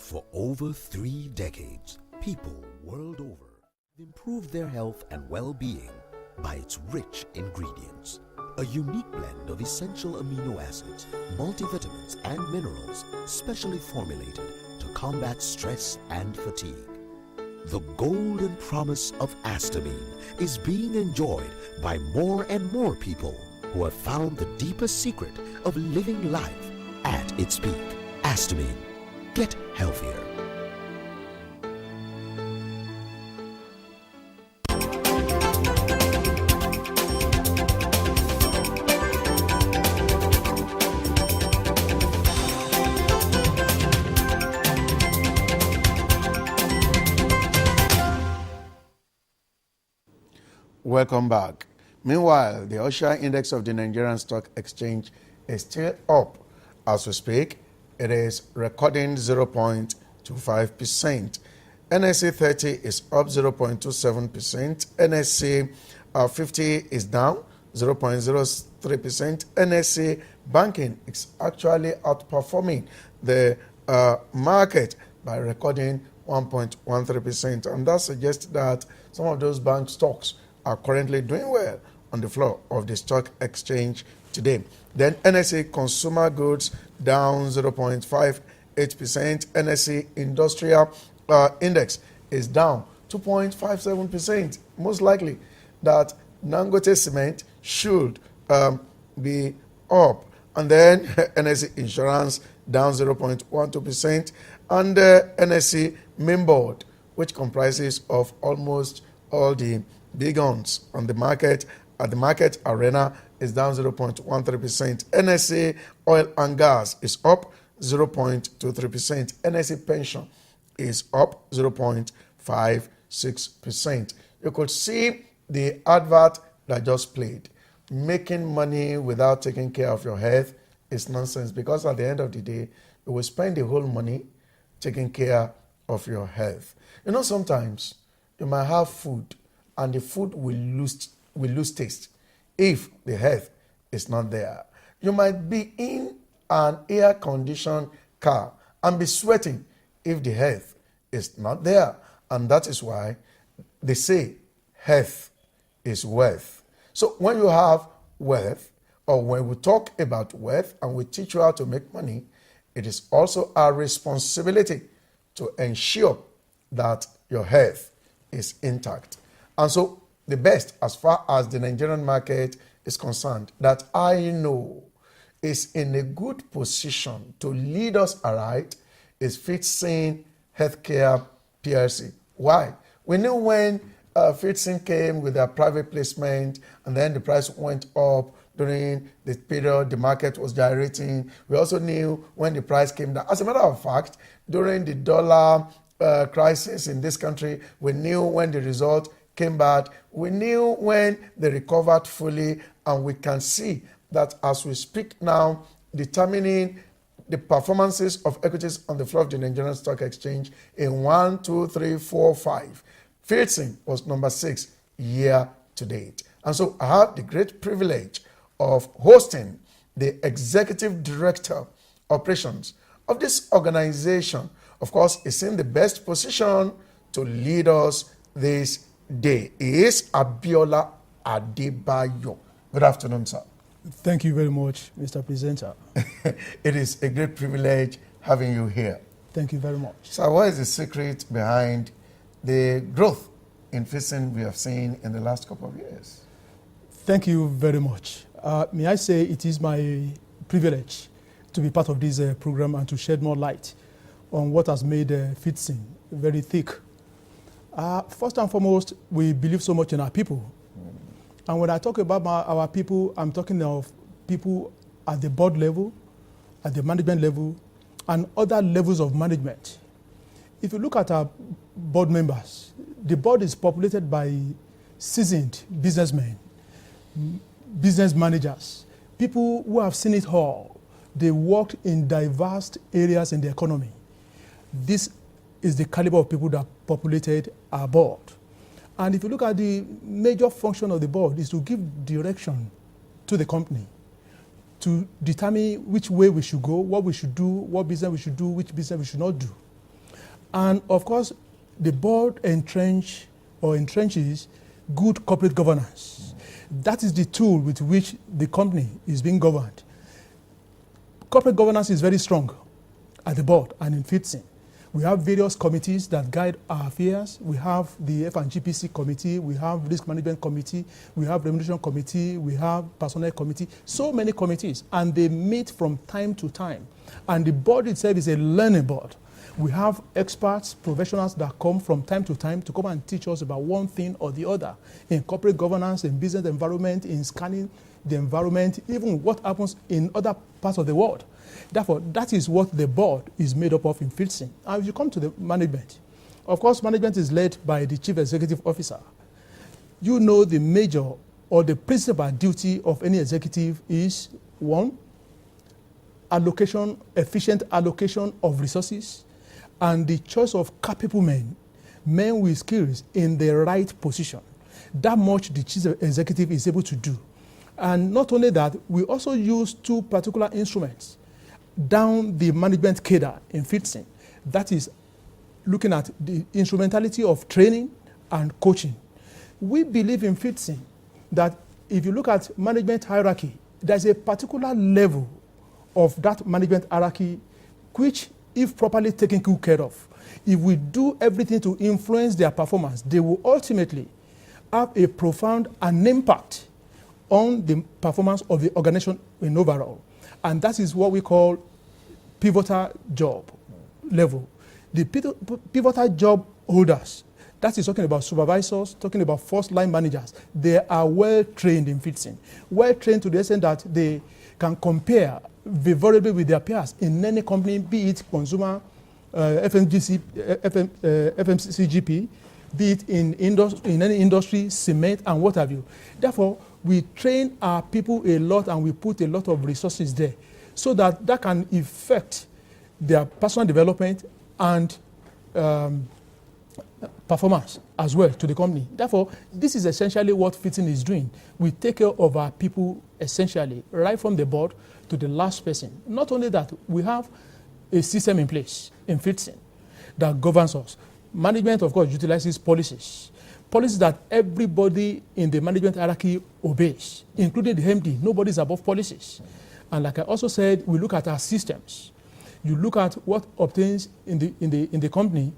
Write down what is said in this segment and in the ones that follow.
For over 3 decades, people world over improve their health and well-being by its rich ingredients. A unique blend of essential amino acids, multivitamins, and minerals specially formulated to combat stress and fatigue. The golden promise of Astamine is being enjoyed by more and more people who have found the deepest secret of living life at its peak. Astamine. Get healthier. Welcome back. Meanwhile, the Osha Index of the Nigerian Stock Exchange is still up. As we speak, it is recording 0.25%. NSE 30 is up 0.27%. NSE 50 is down 0.03%. NSE banking is actually outperforming the market by recording 1.13%. And that suggests that some of those bank stocks are currently doing well on the floor of the stock exchange today. Then NSE Consumer Goods down 0.58%. NSE Industrial Index is down 2.57%. Most likely that Dangote Cement should be up. And then NSE Insurance down 0.12%. And NSE Mainboard, which comprises of almost all the big guns on the market, at the market arena, is down 0.13%. NSE Oil and Gas is up 0.23%. NSE Pension is up 0.56%. You could see the advert that just played. Making money without taking care of your health is nonsense, because at the end of the day, you will spend the whole money taking care of your health. You know, sometimes you might have food and the food will lose taste if the health is not there. You might be in an air-conditioned car and be sweating if the health is not there. And that is why they say health is wealth. So when you have wealth, or when we talk about wealth and we teach you how to make money, it is also our responsibility to ensure that your health is intact. And so the best, as far as the Nigerian market is concerned, that I know is in a good position to lead us aright is FIDSON Healthcare PLC. Why? We knew when FIDSON came with their private placement and then the price went up during the period the market was gyrating. We also knew when the price came down. As a matter of fact, during the dollar crisis in this country, we knew when the result came back. We knew when they recovered fully, and we can see that as we speak now, determining the performances of equities on the floor of the Nigerian Stock Exchange in 1, 2, 3, 4, 5. FIDSON was number 6 year to date. And so I have the great privilege of hosting the Executive Director Operations of this organization. Of course, is in the best position to lead us this day. Is Abiola Adebayo. Good afternoon, sir. Thank you very much, Mr. Presenter. It is a great privilege having you here. Thank you very much. So what is the secret behind the growth in FIDSON we have seen in the last couple of years? Thank you very much. May I say it is my privilege to be part of this program and to shed more light on what has made FIDSON very thick. First and foremost, we believe so much in our people. And when I talk about our people, I'm talking of people at the board level, at the management level, and other levels of management. If you look at our board members, the board is populated by seasoned businessmen, business managers, people who have seen it all. They worked in diverse areas in the economy. This is the caliber of people that populated our board. And if you look at the major function of the board is to give direction to the company, to determine which way we should go, what we should do, what business we should do, which business we should not do. And of course, the board entrenches good corporate governance. That is the tool with which the company is being governed. Corporate governance is very strong at the board and in FIDSON. We have various committees that guide our affairs. We have the F&GPC committee, we have risk management committee, we have remuneration committee, we have personnel committee, so many committees, and they meet from time to time. And the board itself is a learning board. We have experts, professionals that come from time to time to come and teach us about one thing or the other in corporate governance, in business environment, in scanning the environment, even what happens in other parts of the world. Therefore, that is what the board is made up of in FIDSON. And if you come to the management, of course, management is led by the chief executive officer. You know the major or the principal duty of any executive is, one, allocation, efficient allocation of resources, and the choice of capable men with skills in the right position. That much the chief executive is able to do. And not only that, we also use two particular instruments down the management cadre in FIDSON. That is looking at the instrumentality of training and coaching. We believe in FIDSON that if you look at management hierarchy, there's a particular level of that management hierarchy which, if properly taken good care of, if we do everything to influence their performance, they will ultimately have a profound and impact on the performance of the organization in overall. And that is what we call pivotal job level. The pivotal job holders, that is talking about supervisors, talking about first line managers, they are well trained in FIDSON. Well trained to the extent that they can compare favorably with their peers in any company, be it consumer, FMCGP, be it in any industry, cement, and what have you. Therefore, we train our people a lot and we put a lot of resources there so that that can affect their personal development and performance as well to the company. Therefore, this is essentially what FIDSON is doing. We take care of our people essentially, right from the board to the last person. Not only that, we have a system in place in FIDSON that governs us. Management, of course, utilizes policies that everybody in the management hierarchy obeys, including the MD. Nobody is above policies. And like I also said, we look at our systems. You look at what obtains in the company.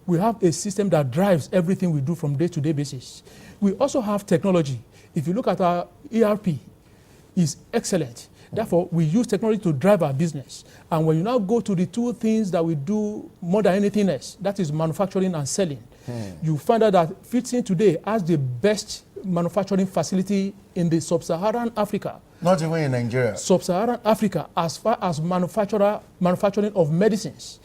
We have a system that drives everything we do from day-to-day basis. We also have technology. If you look at our ERP, it's excellent. Therefore, we use technology to drive our business. And when you now go to the two things that we do more than anything else, that is manufacturing and selling, you find out that FIDSON today has the best manufacturing facility in the sub-Saharan Africa. Not even in Nigeria. Sub-Saharan Africa, as far as manufacturing of medicines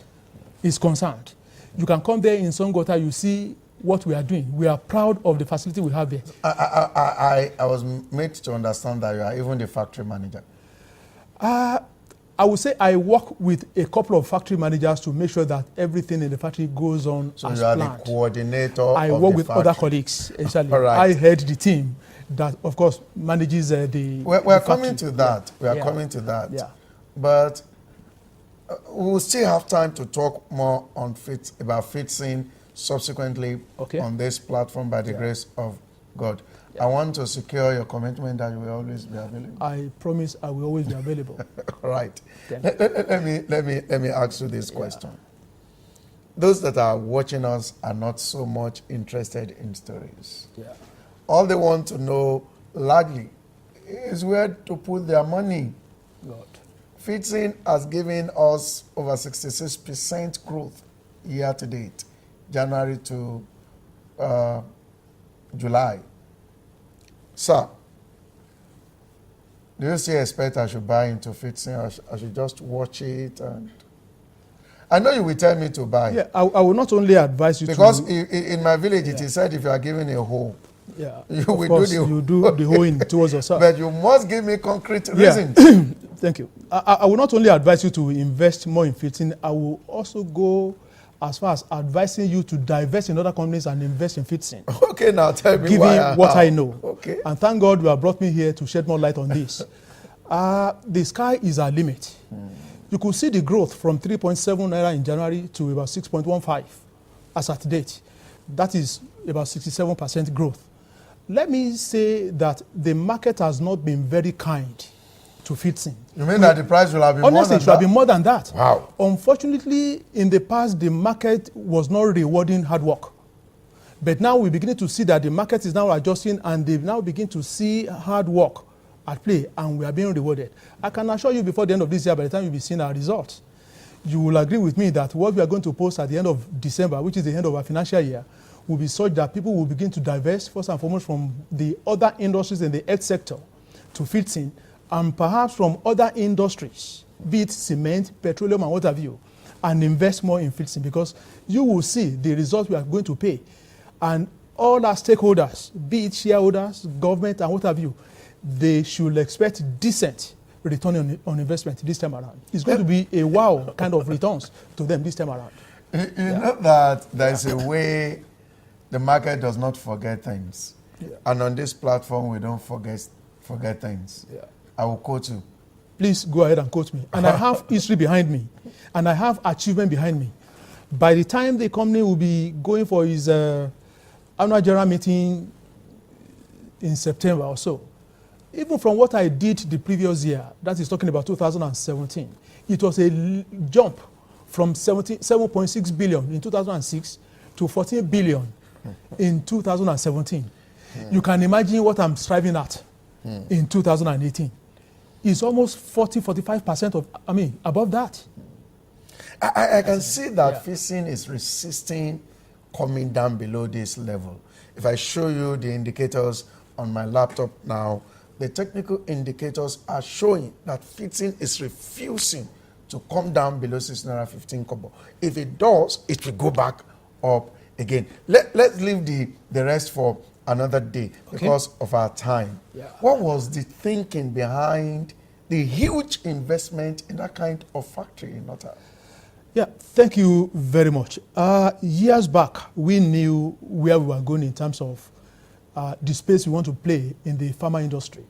is concerned. You can come there in Songota, you see what we are doing. We are proud of the facility we have there. I was made to understand that you are even the factory manager. I would say I work with a couple of factory managers to make sure that everything in the factory goes on as planned. So you are the coordinator I work with other colleagues, essentially. Right. I head the team that, of course, manages the We're coming to that. Yeah. We are coming to that. Yeah. But we will still have time to talk more on about FIDSON subsequently on this platform by the grace of God. I want to secure your commitment that you will always be available. I promise I will always be available. Right. Let me ask you this question. Those that are watching us are not so much interested in stories. Yeah. All they want to know largely is where to put their money. God. FIDSON has given us over 66% growth year to date, January to July. Sir, do you still expect I should buy into FIDSON? I should just watch it? And I know you will tell me to buy. Yeah, I will not only advise you because in my village it is said if you are given a hole, you will do the hoeing towards yourself. But you must give me concrete reasons. Thank you. I will not only advise you to invest more in FIDSON, I will also go as far as advising you to divest in other companies and invest in FIDSON. Okay, now tell me Given what I know. Okay. And thank God you have brought me here to shed more light on this. The sky is our limit. You could see the growth from 3.7 naira in January to about 6.15 as at date. That is about 67% growth. Let me say that the market has not been very kind to FIDSON. You mean that the price will have been more than that? Honestly, it should have been more than that. Wow. Unfortunately, in the past, the market was not rewarding hard work. But now we're beginning to see that the market is now adjusting, and they now begin to see hard work at play, and we are being rewarded. I can assure you before the end of this year, by the time you'll be seeing our results, you will agree with me that what we are going to post at the end of December, which is the end of our financial year, will be such that people will begin to divest, first and foremost, from the other industries in the health sector to FIDSON, and perhaps from other industries, be it cement, petroleum, and what have you, and invest more in FIDSON, because you will see the results we are going to pay. And all our stakeholders, be it shareholders, government, and what have you, they should expect decent return on investment this time around. It's going to be a wow kind of returns to them this time around. You know that there's a way the market does not forget things. Yeah. And on this platform, we don't forget things. Yeah. I will quote you. Please go ahead and quote me. And I have history behind me, and I have achievement behind me. By the time the company will be going for its annual general meeting in September or so, even from what I did the previous year, that is talking about 2017, it was a jump from 7.6 billion in 2006 to 14 billion in 2017. You can imagine what I'm striving at in 2018. It's almost 45% of, above that. I can see that FIDSON is resisting coming down below this level. If I show you the indicators on my laptop now, the technical indicators are showing that FIDSON is refusing to come down below 6.15 kobo. If it does, it will go back up again. Let's leave the rest for another day because of our time. Yeah. What was the thinking behind the huge investment in that kind of factory in Nota? Yeah, thank you very much. Years back, we knew where we were going in terms of the space we want to play in the pharma industry.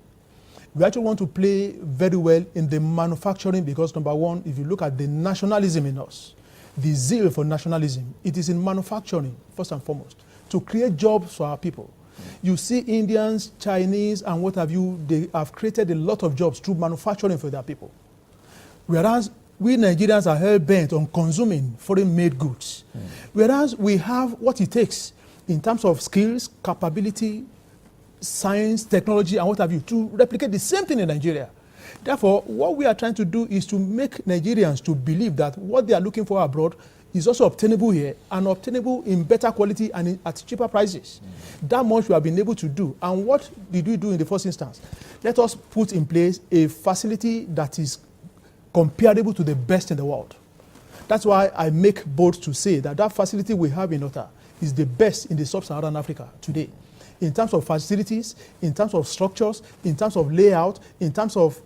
We actually want to play very well in the manufacturing because, number one, if you look at the nationalism in us, the zeal for nationalism, it is in manufacturing, first and foremost, to create jobs for our people. You see Indians, Chinese, and what have you, they have created a lot of jobs through manufacturing for their people. Whereas we Nigerians are hell-bent on consuming foreign-made goods. Whereas we have what it takes in terms of skills, capability, science, technology, and what have you, to replicate the same thing in Nigeria. Therefore, what we are trying to do is to make Nigerians to believe that what they are looking for abroad is also obtainable here and obtainable in better quality and at cheaper prices. That much we have been able to do. And what did we do in the first instance? Let us put in place a facility that is comparable to the best in the world. That's why I make bold to say that that facility we have in Ota is the best in the sub-Saharan Africa today. In terms of facilities, in terms of structures, in terms of layout, in terms of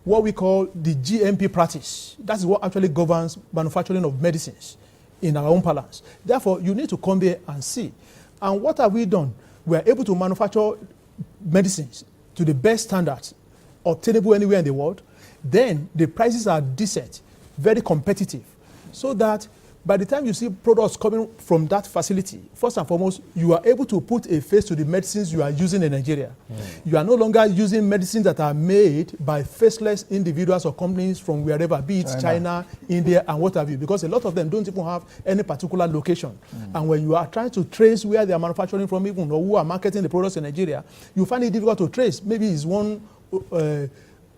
what we call the GMP practice. That is what actually governs manufacturing of medicines in our own parlance. Therefore, you need to come there and see. And what have we done? We are able to manufacture medicines to the best standards, obtainable anywhere in the world. Then the prices are decent, very competitive, so that by the time you see products coming from that facility, first and foremost, you are able to put a face to the medicines you are using in Nigeria. You are no longer using medicines that are made by faceless individuals or companies from wherever, be it China, India, and what have you, because a lot of them don't even have any particular location. And when you are trying to trace where they are manufacturing from, even or who are marketing the products in Nigeria, you find it difficult to trace. Maybe it's one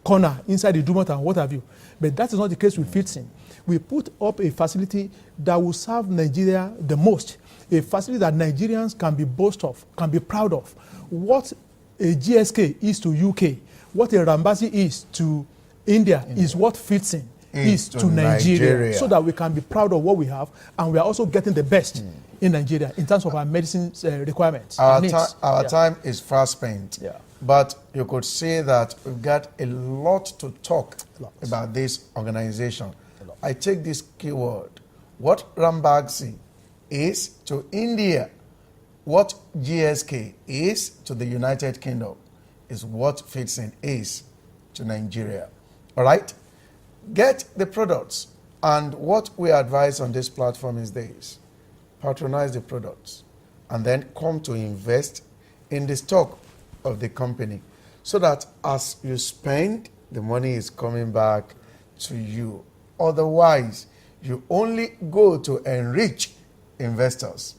corner inside the Dumont and what have you. But that is not the case with FIDSON. We put up a facility that will serve Nigeria the most, a facility that Nigerians can be boast of, can be proud of. What a GSK is to UK, what a Rambasi is to India is what FIDSON is to Nigeria, so that we can be proud of what we have, and we are also getting the best in Nigeria in terms of our medicine requirements. Our time is fast spent. Yeah. But you could say that we've got a lot to talk about this organization. I take this keyword. What Rambagsi is to India, what GSK is to the United Kingdom, is what FIDSON is to Nigeria. All right? get the products. And what we advise on this platform is this: patronize the products and then come to invest in the stock of the company, so that as you spend, the money is coming back to you. Otherwise, you only go to enrich investors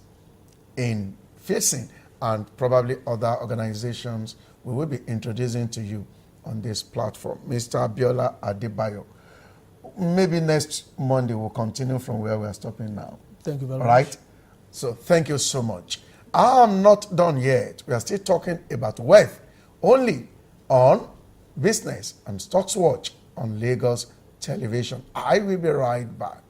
in FIDSON and probably other organizations we will be introducing to you on this platform. Mr. Abiola Adebayo, maybe next Monday we'll continue from where we are stopping now. Thank you very All much. right? So thank you so much. I'm not done yet. We are still talking about wealth only on Business and Stocks Watch on Lagos Television. I will be right back.